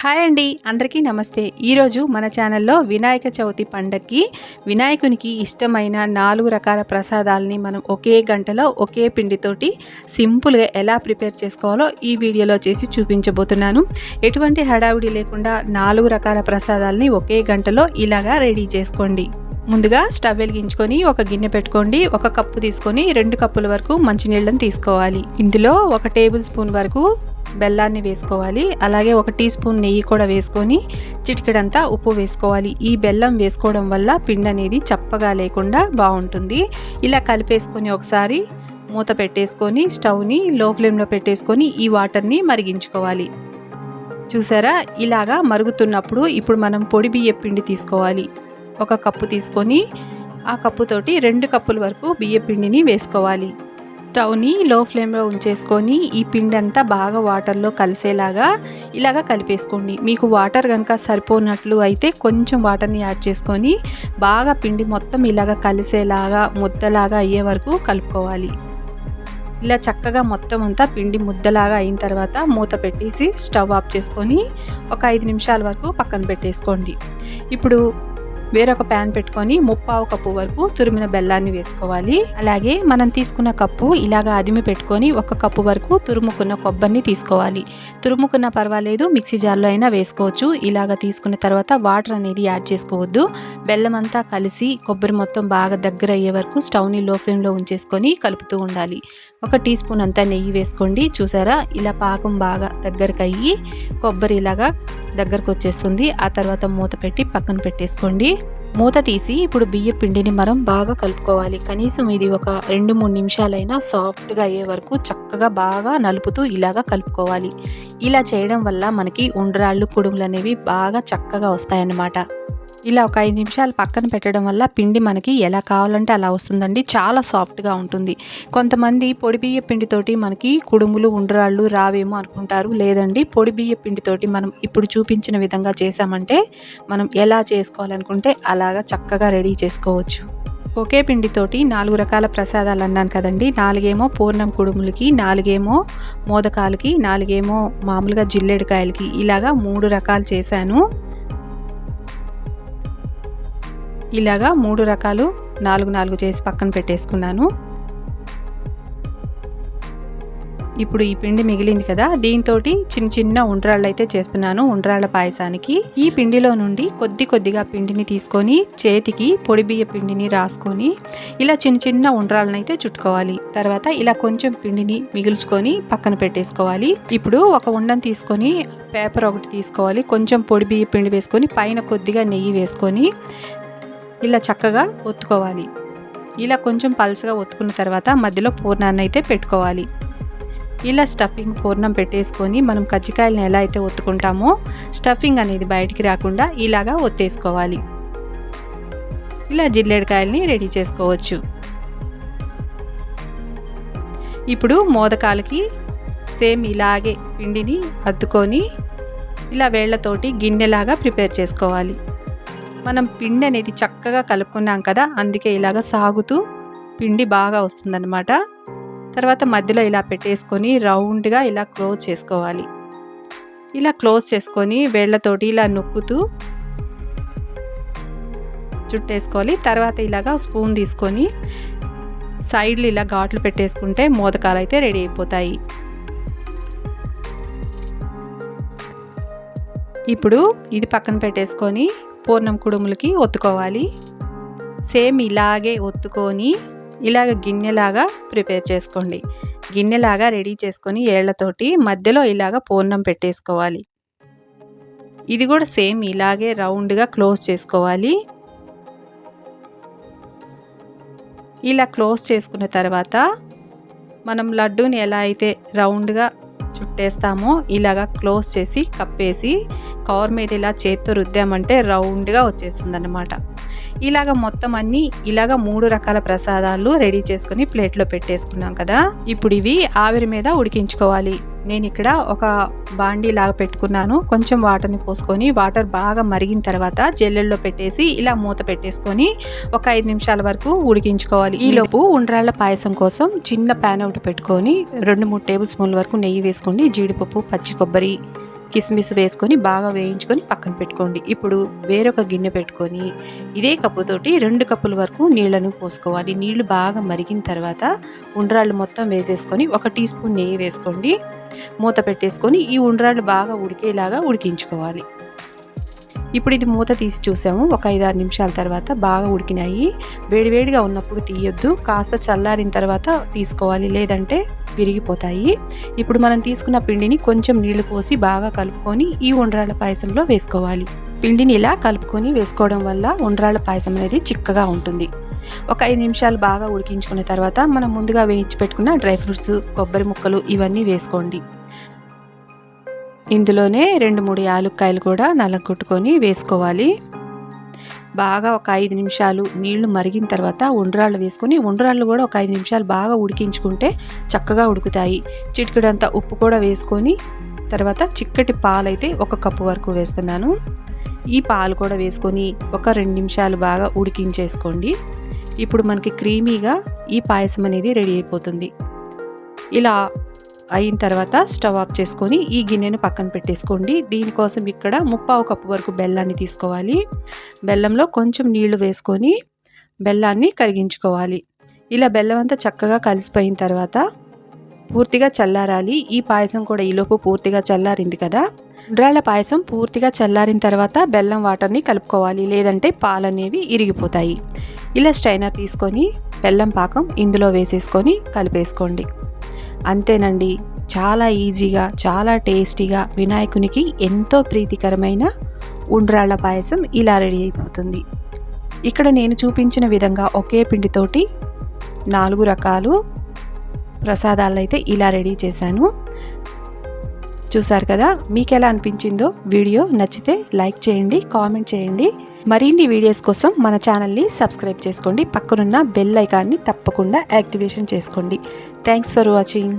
Hi అండి, అందరికీ నమస్తే. ఈరోజు మన ఛానల్లో వినాయక చవితి పండగకి వినాయకునికి ఇష్టమైన 4 రకాల ప్రసాదాలని మనం ఒకే గంటలో ఒకే పిండితోటి సింపుల్గా ఎలా ప్రిపేర్ చేసుకోవాలో ఈ వీడియోలో చేసి చూపించబోతున్నాను. ఎటువంటి హడావిడి లేకుండా 4 రకాల ప్రసాదాలని ఒకే గంటలో ఇలాగా రెడీ చేసుకోండి. ముందుగా స్టవ్ వెలిగించుకొని ఒక గిన్నె పెట్టుకోండి. 1 కప్పు తీసుకొని 2 కప్పుల వరకు మంచినీళ్ళని తీసుకోవాలి. ఇందులో 1 టేబుల్ స్పూన్ వరకు బెల్లాన్ని వేసుకోవాలి. అలాగే 1 టీ స్పూన్ నెయ్యి కూడా వేసుకొని చిటికెడంతా ఉప్పు వేసుకోవాలి. ఈ బెల్లం వేసుకోవడం వల్ల పిండి అనేది చప్పగా లేకుండా బాగుంటుంది. ఇలా కలిపేసుకొని ఒకసారి మూత పెట్టేసుకొని స్టవ్ని లో ఫ్లేమ్లో పెట్టేసుకొని ఈ వాటర్ని మరిగించుకోవాలి. చూసారా, ఇలాగా మరుగుతున్నప్పుడు ఇప్పుడు మనం పొడి బియ్యం పిండి తీసుకోవాలి. 1 కప్పు తీసుకొని ఆ కప్పుతోటి 2 కప్పుల వరకు బియ్యం పిండిని వేసుకోవాలి. స్టవ్ని లో ఫ్లేమ్లో ఉంచేసుకొని ఈ పిండి అంతా బాగా వాటర్లో కలిసేలాగా ఇలాగా కలిపేసుకోండి. మీకు వాటర్ కనుక సరిపోనట్లు అయితే కొంచెం వాటర్ని యాడ్ చేసుకొని బాగా పిండి మొత్తం ఇలాగా కలిసేలాగా ముద్దలాగా అయ్యే వరకు కలుపుకోవాలి. ఇలా చక్కగా మొత్తం అంతా పిండి ముద్దలాగా అయిన తర్వాత మూత పెట్టేసి స్టవ్ ఆఫ్ చేసుకొని ఒక 5 నిమిషాల వరకు పక్కన పెట్టేసుకోండి. ఇప్పుడు వేరొక ప్యాన్ పెట్టుకొని 3/4 కప్పు వరకు తురిమిన బెల్లాన్ని వేసుకోవాలి. అలాగే మనం తీసుకున్న కప్పు ఇలాగా అదిమి పెట్టుకొని 1 కప్పు వరకు తురుముకున్న కొబ్బరిని తీసుకోవాలి. తురుముకున్న పర్వాలేదు, మిక్సీ జార్లో అయినా వేసుకోవచ్చు. ఇలాగ తీసుకున్న తర్వాత వాటర్ అనేది యాడ్ చేసుకోవద్దు. బెల్లం అంతా కలిసి కొబ్బరి మొత్తం బాగా దగ్గర అయ్యే వరకు స్టవ్ని లో ఫ్లేమ్లో ఉంచేసుకొని కలుపుతూ ఉండాలి. 1 టీ స్పూన్ అంతా నెయ్యి వేసుకోండి. చూసారా, ఇలా పాకం బాగా దగ్గరకు అయ్యి కొబ్బరి ఇలాగా దగ్గరకు వచ్చేస్తుంది. ఆ తర్వాత మూత పెట్టి పక్కన పెట్టేసుకోండి. మూత తీసి ఇప్పుడు బియ్యం పిండిని మనం బాగా కలుపుకోవాలి. కనీసం ఇది ఒక 2-3 నిమిషాలైనా సాఫ్ట్గా అయ్యే వరకు చక్కగా బాగా నలుపుతూ ఇలాగా కలుపుకోవాలి. ఇలా చేయడం వల్ల మనకి ఉండ్రాళ్ళు కుడుములు అనేవి బాగా చక్కగా వస్తాయన్నమాట. ఇలా ఒక 5 నిమిషాలు పక్కన పెట్టడం వల్ల పిండి మనకి ఎలా కావాలంటే అలా వస్తుందండి. చాలా సాఫ్ట్గా ఉంటుంది. కొంతమంది పొడి బియ్య పిండితోటి మనకి కుడుములు ఉండ్రాళ్ళు రావేమో అనుకుంటారు. లేదండి, పొడి బియ్య పిండితోటి మనం ఇప్పుడు చూపించిన విధంగా చేసామంటే మనం ఎలా చేసుకోవాలనుకుంటే అలాగా చక్కగా రెడీ చేసుకోవచ్చు. ఒకే పిండితోటి 4 రకాల ప్రసాదాలు అన్నాను కదండి. 4 ఏమో పూర్ణం కుడుములకి, 4 ఏమో మోదకాలకి, 4 ఏమో మామూలుగా జిల్లేడుకాయలకి, ఇలాగా 3 రకాలు చేశాను. ఇలాగా 3 రకాలు 4 చేసి పక్కన పెట్టేసుకున్నాను. ఇప్పుడు ఈ పిండి మిగిలింది కదా, దీంతో చిన్న ఉండ్రాళ్ళు అయితే చేస్తున్నాను ఉండ్రాళ్ళ పాయసానికి. ఈ పిండిలో నుండి కొద్దిగా పిండిని తీసుకొని చేతికి పొడి బియ్య పిండిని రాసుకొని ఇలా చిన్న ఉండ్రాళ్ళని అయితే చుట్టుకోవాలి. తర్వాత ఇలా కొంచెం పిండిని మిగుల్చుకొని పక్కన పెట్టేసుకోవాలి. ఇప్పుడు ఒక ఉండని తీసుకొని పేపర్ ఒకటి తీసుకోవాలి. కొంచెం పొడి బియ్య పిండి వేసుకొని పైన కొద్దిగా నెయ్యి వేసుకొని ఇలా చక్కగా ఒత్తుకోవాలి. ఇలా కొంచెం పల్చగా ఒత్తుకున్న తర్వాత మధ్యలో పూర్ణాన్ని అయితే పెట్టుకోవాలి. ఇలా స్టఫింగ్ పూర్ణం పెట్టేసుకొని మనం కజ్జికాయలను ఎలా అయితే ఒత్తుకుంటామో స్టఫింగ్ అనేది బయటికి రాకుండా ఇలాగా ఒత్తేసుకోవాలి. ఇలా జిల్లేడుకాయల్ని రెడీ చేసుకోవచ్చు. ఇప్పుడు మోదకాలకి సేమ్ ఇలాగే పిండిని అద్దుకొని ఇలా వేళ్లతోటి గిన్నెలాగా ప్రిపేర్ చేసుకోవాలి. మనం పిండి అనేది చక్కగా కలుపుకున్నాం కదా, అందుకే ఇలాగ సాగుతూ పిండి బాగా వస్తుందన్నమాట. తర్వాత మధ్యలో ఇలా పెట్టేసుకొని రౌండ్గా ఇలా క్లోజ్ చేసుకోవాలి. ఇలా క్లోజ్ చేసుకొని వేళ్లతోటి ఇలా నొక్కుతూ చుట్టేసుకోవాలి. తర్వాత ఇలాగా స్పూన్ తీసుకొని సైడ్లు ఇలా ఘాట్లు పెట్టేసుకుంటే మోదకాలు అయితే రెడీ అయిపోతాయి. ఇప్పుడు ఇది పక్కన పెట్టేసుకొని పూర్ణం కుడుములకి ఒత్తుకోవాలి. సేమ్ ఇలాగే ఒత్తుకొని ఇలాగ గిన్నెలాగా ప్రిపేర్ చేసుకోండి. గిన్నెలాగా రెడీ చేసుకొని ఏళ్లతోటి మధ్యలో ఇలాగ పూర్ణం పెట్టేసుకోవాలి. ఇది కూడా సేమ్ ఇలాగే రౌండ్గా క్లోజ్ చేసుకోవాలి. ఇలా క్లోజ్ చేసుకున్న తర్వాత మనం లడ్డూని ఎలా అయితే రౌండ్గా చుట్టేస్తామో ఇలాగా క్లోజ్ చేసి కప్పేసి కవర్ మీద ఇలా చేత్తో రుద్దామంటే రౌండ్గా వచ్చేస్తుంది అన్నమాట. ఇలాగ మొత్తం అన్నీ ఇలాగ 3 రకాల ప్రసాదాలు రెడీ చేసుకొని ప్లేట్లో పెట్టేసుకున్నాం కదా. ఇప్పుడు ఇవి ఆవిరి మీద ఉడికించుకోవాలి. నేను ఇక్కడ ఒక బాండీ లాగా పెట్టుకున్నాను. కొంచెం వాటర్ని పోసుకొని వాటర్ బాగా మరిగిన తర్వాత జల్లెల్లో పెట్టేసి ఇలా మూత పెట్టేసుకొని ఒక 5 నిమిషాల వరకు ఉడికించుకోవాలి. ఈలోపు ఉండ్రాళ్ళ పాయసం కోసం చిన్న ప్యాన్ ఒకటి పెట్టుకొని 2-3 టేబుల్ స్పూన్ల వరకు నెయ్యి వేసుకోండి. జీడిపప్పు, పచ్చి కొబ్బరి, కిస్మిస్ వేసుకొని బాగా వేయించుకొని పక్కన పెట్టుకోండి. ఇప్పుడు వేరొక గిన్నె పెట్టుకొని ఇదే కప్పుతోటి 2 కప్పుల వరకు నీళ్లను పోసుకోవాలి. నీళ్లు బాగా మరిగిన తర్వాత ఉండ్రాళ్ళు మొత్తం వేసేసుకొని 1 టీ స్పూన్ నెయ్యి వేసుకోండి. మూత పెట్టేసుకొని ఈ ఉండ్రాళ్ళు బాగా ఉడికేలాగా ఉడికించుకోవాలి. ఇప్పుడు ఇది మూత తీసి చూసాము. ఒక 5-6 నిమిషాల తర్వాత బాగా ఉడికినాయి. వేడివేడిగా ఉన్నప్పుడు తీయొద్దు, కాస్త చల్లారిన తర్వాత తీసుకోవాలి, లేదంటే విరిగిపోతాయి. ఇప్పుడు మనం తీసుకున్న పిండిని కొంచెం నీళ్లు పోసి బాగా కలుపుకొని ఈ ఉండ్రాళ్ళ పాయసంలో వేసుకోవాలి. పిండిని ఇలా కలుపుకొని వేసుకోవడం వల్ల ఉండ్రాళ్ళ పాయసం అనేది చిక్కగా ఉంటుంది. ఒక 5 నిమిషాలు బాగా ఉడికించుకున్న తర్వాత మనం ముందుగా వేయించి పెట్టుకున్న డ్రై ఫ్రూట్స్, కొబ్బరి ముక్కలు ఇవన్నీ వేసుకోండి. ఇందులోనే 2-3 యాలుక్కాయలు కూడా నలగొట్టుకొని వేసుకోవాలి. బాగా ఒక 5 నిమిషాలు నీళ్లు మరిగిన తర్వాత ఉండ్రాళ్ళు వేసుకొని ఉండ్రాళ్ళు కూడా ఒక 5 నిమిషాలు బాగా ఉడికించుకుంటే చక్కగా ఉడుకుతాయి. చిటికెడంత ఉప్పు కూడా వేసుకొని తర్వాత చిక్కటి పాలైతే 1 కప్పు వరకు వేస్తున్నాను. ఈ పాలు కూడా వేసుకొని ఒక 2 నిమిషాలు బాగా ఉడికించేసుకోండి. ఇప్పుడు మనకి క్రీమీగా ఈ పాయసం అనేది రెడీ అయిపోతుంది. ఇలా అయిన తర్వాత స్టవ్ ఆఫ్ చేసుకొని ఈ గిన్నెను పక్కన పెట్టేసుకోండి. దీనికోసం ఇక్కడ 3/4 కప్పు వరకు బెల్లాన్ని తీసుకోవాలి. బెల్లంలో కొంచెం నీళ్లు వేసుకొని బెల్లాన్ని కరిగించుకోవాలి. ఇలా బెల్లం అంతా చక్కగా కలిసిపోయిన తర్వాత పూర్తిగా చల్లారాలి. ఈ పాయసం కూడా ఈలోపు పూర్తిగా చల్లారింది కదా. ఉండ్రాళ్ళ పాయసం పూర్తిగా చల్లారిన తర్వాత బెల్లం వాటర్ని కలుపుకోవాలి, లేదంటే పాలు అనేవి ఇరిగిపోతాయి. ఇలా స్ట్రైనర్ తీసుకొని బెల్లం పాకం ఇందులో వేసేసుకొని కలిపేసుకోండి. అంతేనండి, చాలా ఈజీగా చాలా టేస్టీగా వినాయకునికి ఎంతో ప్రీతికరమైన ఉండ్రాళ్ళ పాయసం ఇలా రెడీ అయిపోతుంది. ఇక్కడ నేను చూపించిన విధంగా ఒకే పిండితోటి 4 రకాలు ప్రసాదాలు అయితే ఇలా రెడీ చేశాను. చూసారు కదా, మీకు ఎలా అనిపించిందో వీడియో నచ్చితే లైక్ చేయండి, కామెంట్ చేయండి. మరిన్ని వీడియోస్ కోసం మన ఛానల్ని సబ్స్క్రైబ్ చేసుకోండి. పక్కనున్న బెల్ ఐకాన్ని తప్పకుండా యాక్టివేషన్ చేసుకోండి. Thanks for watching.